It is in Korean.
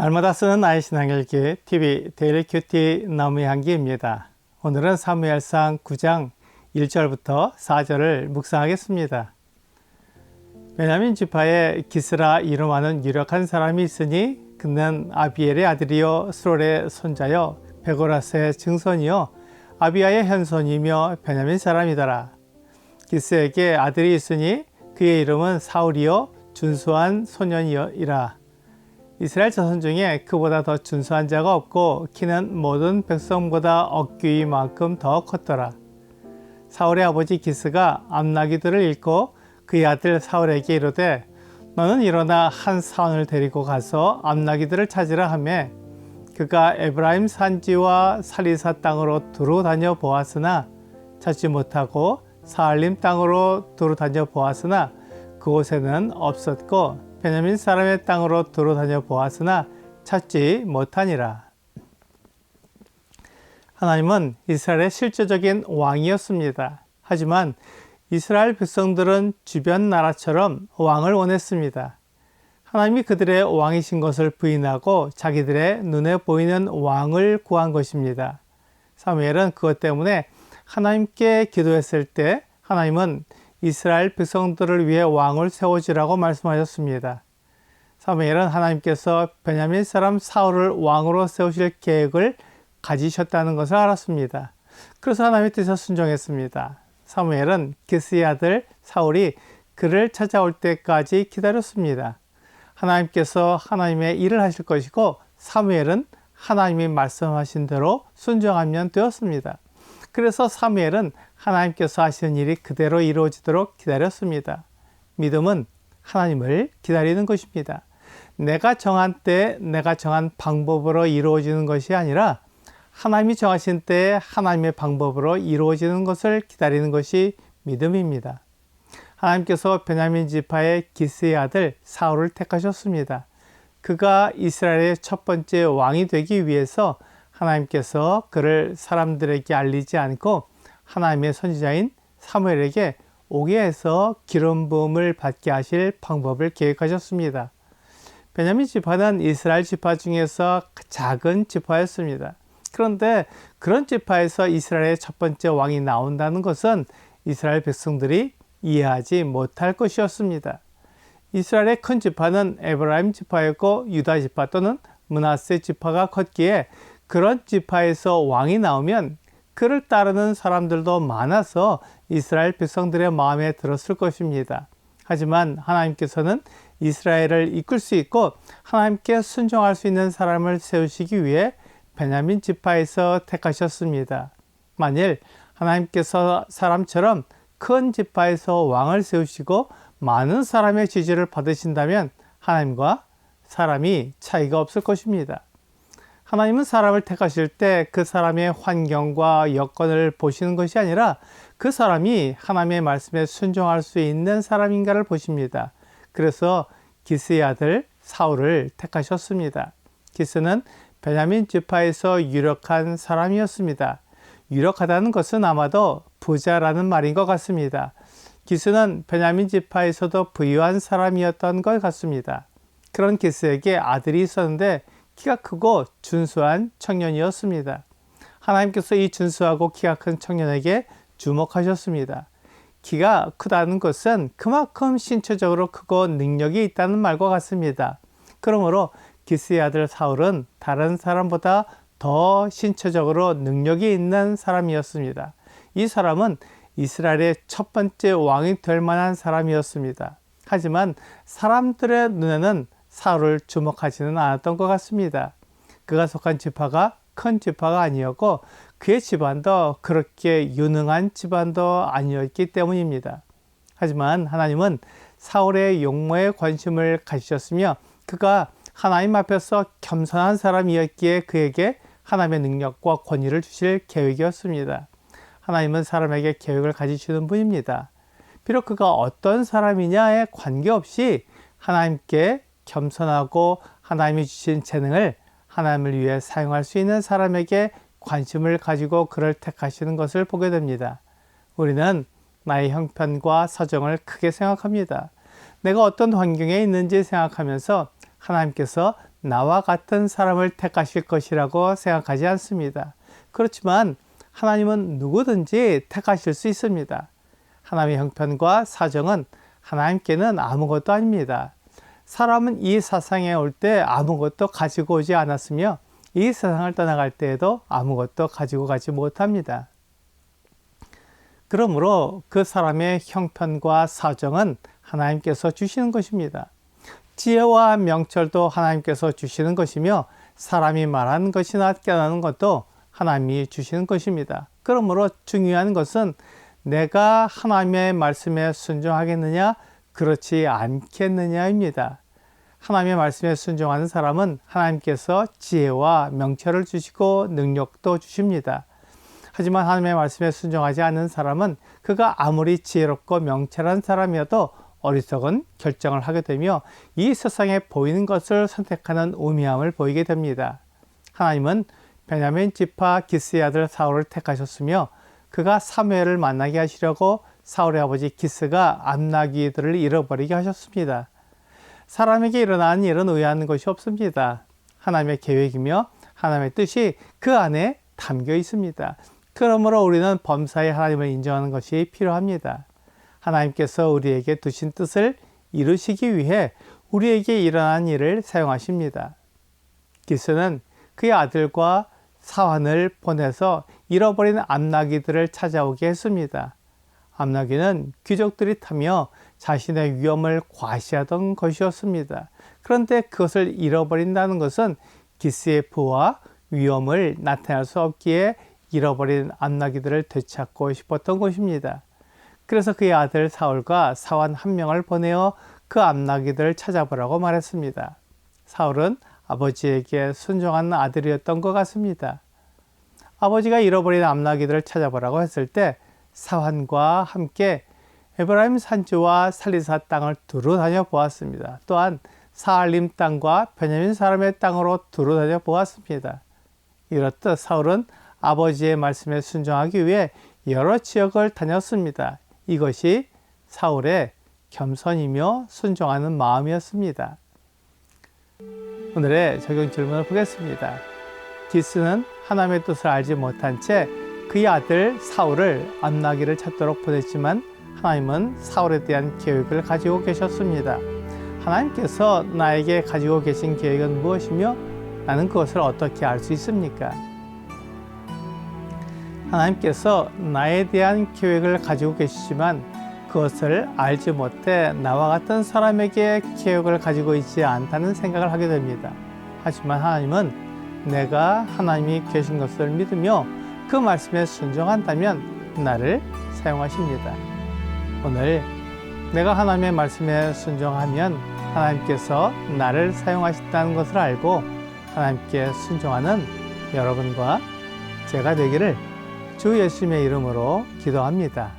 날마다 쓰는 나의 신앙일기 TV 데일리 큐티 나무의 향기입니다. 오늘은 사무엘상 9장 1절부터 4절을 묵상하겠습니다. 베냐민 지파에 기스라 이름하는 유력한 사람이 있으니 그는 아비엘의 아들이요 스롤의 손자요 베고라스의 증손이요 아비야의 현손이며 베냐민 사람이더라. 기스에게 아들이 있으니 그의 이름은 사울이요 준수한 소년이라. 이스라엘 자손 중에 그보다 더 준수한 자가 없고 키는 모든 백성보다 어깨위만큼 더 컸더라. 사울의 아버지 기스가 암나기들을 잃고 그의 아들 사울에게 이르되 너는 일어나 한 사원을 데리고 가서 암나기들을 찾으라 하매 그가 에브라임 산지와 살리사 땅으로 두루 다녀 보았으나 찾지 못하고 사알림 땅으로 두루 다녀 보았으나 그곳에는 없었고 베냐민 사람의 땅으로 두루 다녀 보았으나 찾지 못하니라. 하나님은 이스라엘의 실제적인 왕이었습니다. 하지만 이스라엘 백성들은 주변 나라처럼 왕을 원했습니다. 하나님이 그들의 왕이신 것을 부인하고 자기들의 눈에 보이는 왕을 구한 것입니다. 사무엘은 그것 때문에 하나님께 기도했을 때 하나님은 이스라엘 백성들을 위해 왕을 세워주라고 말씀하셨습니다. 사무엘은 하나님께서 베냐민 사람 사울을 왕으로 세우실 계획을 가지셨다는 것을 알았습니다. 그래서 하나님의 뜻에 순종했습니다. 사무엘은 기스의 아들 사울이 그를 찾아올 때까지 기다렸습니다. 하나님께서 하나님의 일을 하실 것이고 사무엘은 하나님이 말씀하신 대로 순종하면 되었습니다. 그래서 사무엘은 하나님께서 하시는 일이 그대로 이루어지도록 기다렸습니다. 믿음은 하나님을 기다리는 것입니다. 내가 정한 때에 내가 정한 방법으로 이루어지는 것이 아니라 하나님이 정하신 때에 하나님의 방법으로 이루어지는 것을 기다리는 것이 믿음입니다. 하나님께서 베냐민 지파의 기스의 아들 사울을 택하셨습니다. 그가 이스라엘의 첫 번째 왕이 되기 위해서 하나님께서 그를 사람들에게 알리지 않고 하나님의 선지자인 사무엘에게 오게 해서 기름 부음을 받게 하실 방법을 계획하셨습니다. 베냐민 지파는 이스라엘 지파 중에서 작은 지파였습니다. 그런데 그런 지파에서 이스라엘의 첫 번째 왕이 나온다는 것은 이스라엘 백성들이 이해하지 못할 것이었습니다. 이스라엘의 큰 지파는 에브라임 지파였고 유다 지파 또는 므낫세 지파가 컸기에 그런 지파에서 왕이 나오면 그를 따르는 사람들도 많아서 이스라엘 백성들의 마음에 들었을 것입니다. 하지만 하나님께서는 이스라엘을 이끌 수 있고 하나님께 순종할 수 있는 사람을 세우시기 위해 베냐민 지파에서 택하셨습니다. 만일 하나님께서 사람처럼 큰 지파에서 왕을 세우시고 많은 사람의 지지를 받으신다면 하나님과 사람이 차이가 없을 것입니다. 하나님은 사람을 택하실 때 그 사람의 환경과 여건을 보시는 것이 아니라 그 사람이 하나님의 말씀에 순종할 수 있는 사람인가를 보십니다. 그래서 기스의 아들 사울을 택하셨습니다. 기스는 베냐민 지파에서 유력한 사람이었습니다. 유력하다는 것은 아마도 부자라는 말인 것 같습니다. 기스는 베냐민 지파에서도 부유한 사람이었던 것 같습니다. 그런 기스에게 아들이 있었는데 키가 크고 준수한 청년이었습니다. 하나님께서 이 준수하고 키가 큰 청년에게 주목하셨습니다. 키가 크다는 것은 그만큼 신체적으로 크고 능력이 있다는 말과 같습니다. 그러므로 기스의 아들 사울은 다른 사람보다 더 신체적으로 능력이 있는 사람이었습니다. 이 사람은 이스라엘의 첫 번째 왕이 될 만한 사람이었습니다. 하지만 사람들의 눈에는 사울을 주목하지는 않았던 것 같습니다. 그가 속한 지파가 큰 지파가 아니었고 그의 집안도 그렇게 유능한 집안도 아니었기 때문입니다. 하지만 하나님은 사울의 용모에 관심을 가지셨으며 그가 하나님 앞에서 겸손한 사람이었기에 그에게 하나님의 능력과 권위를 주실 계획이었습니다. 하나님은 사람에게 계획을 가지시는 분입니다. 비록 그가 어떤 사람이냐에 관계없이 하나님께 겸손하고 하나님이 주신 재능을 하나님을 위해 사용할 수 있는 사람에게 관심을 가지고 그를 택하시는 것을 보게 됩니다. 우리는 나의 형편과 사정을 크게 생각합니다. 내가 어떤 환경에 있는지 생각하면서 하나님께서 나와 같은 사람을 택하실 것이라고 생각하지 않습니다. 그렇지만 하나님은 누구든지 택하실 수 있습니다. 하나님의 형편과 사정은 하나님께는 아무것도 아닙니다. 사람은 이 세상에 올 때 아무것도 가지고 오지 않았으며 이 세상을 떠나갈 때에도 아무것도 가지고 가지 못합니다. 그러므로 그 사람의 형편과 사정은 하나님께서 주시는 것입니다. 지혜와 명철도 하나님께서 주시는 것이며 사람이 말하는 것이나 깨닫는 것도 하나님이 주시는 것입니다. 그러므로 중요한 것은 내가 하나님의 말씀에 순종하겠느냐, 그렇지 않겠느냐입니다. 하나님의 말씀에 순종하는 사람은 하나님께서 지혜와 명철을 주시고 능력도 주십니다. 하지만 하나님의 말씀에 순종하지 않는 사람은 그가 아무리 지혜롭고 명철한 사람이어도 어리석은 결정을 하게 되며 이 세상에 보이는 것을 선택하는 우매함을 보이게 됩니다. 하나님은 베냐민 지파 기스의 아들 사울을 택하셨으며 그가 사무엘을 만나게 하시려고 사울의 아버지 기스가 암나귀들을 잃어버리게 하셨습니다. 사람에게 일어나는 일은 의아한 것이 없습니다. 하나님의 계획이며 하나님의 뜻이 그 안에 담겨 있습니다. 그러므로 우리는 범사에 하나님을 인정하는 것이 필요합니다. 하나님께서 우리에게 두신 뜻을 이루시기 위해 우리에게 일어난 일을 사용하십니다. 기스는 그의 아들과 사환을 보내서 잃어버린 암나귀들을 찾아오게 했습니다. 암나귀는 귀족들이 타며 자신의 위엄을 과시하던 것이었습니다. 그런데 그것을 잃어버린다는 것은 기스의 부와 위엄을 나타낼 수 없기에 잃어버린 암나귀들을 되찾고 싶었던 것입니다. 그래서 그의 아들 사울과 사환 한 명을 보내어 그 암나귀들을 찾아보라고 말했습니다. 사울은 아버지에게 순종한 아들이었던 것 같습니다. 아버지가 잃어버린 암나귀들을 찾아보라고 했을 때 사환과 함께 에브라임 산지와 살리사 땅을 두루 다녀 보았습니다. 또한 사알림 땅과 베냐민 사람의 땅으로 두루 다녀 보았습니다. 이렇듯 사울은 아버지의 말씀에 순종하기 위해 여러 지역을 다녔습니다. 이것이 사울의 겸손이며 순종하는 마음이었습니다. 오늘의 적용 질문을 보겠습니다. 기스는 하나님의 뜻을 알지 못한 채 그의 아들 사울을 암나귀를 찾도록 보냈지만 하나님은 사울에 대한 계획을 가지고 계셨습니다. 하나님께서 나에게 가지고 계신 계획은 무엇이며 나는 그것을 어떻게 알 수 있습니까? 하나님께서 나에 대한 계획을 가지고 계시지만 그것을 알지 못해 나와 같은 사람에게 계획을 가지고 있지 않다는 생각을 하게 됩니다. 하지만 하나님은 내가 하나님이 계신 것을 믿으며 그 말씀에 순종한다면 나를 사용하십니다. 오늘 내가 하나님의 말씀에 순종하면 하나님께서 나를 사용하신다는 것을 알고 하나님께 순종하는 여러분과 제가 되기를 주 예수님의 이름으로 기도합니다.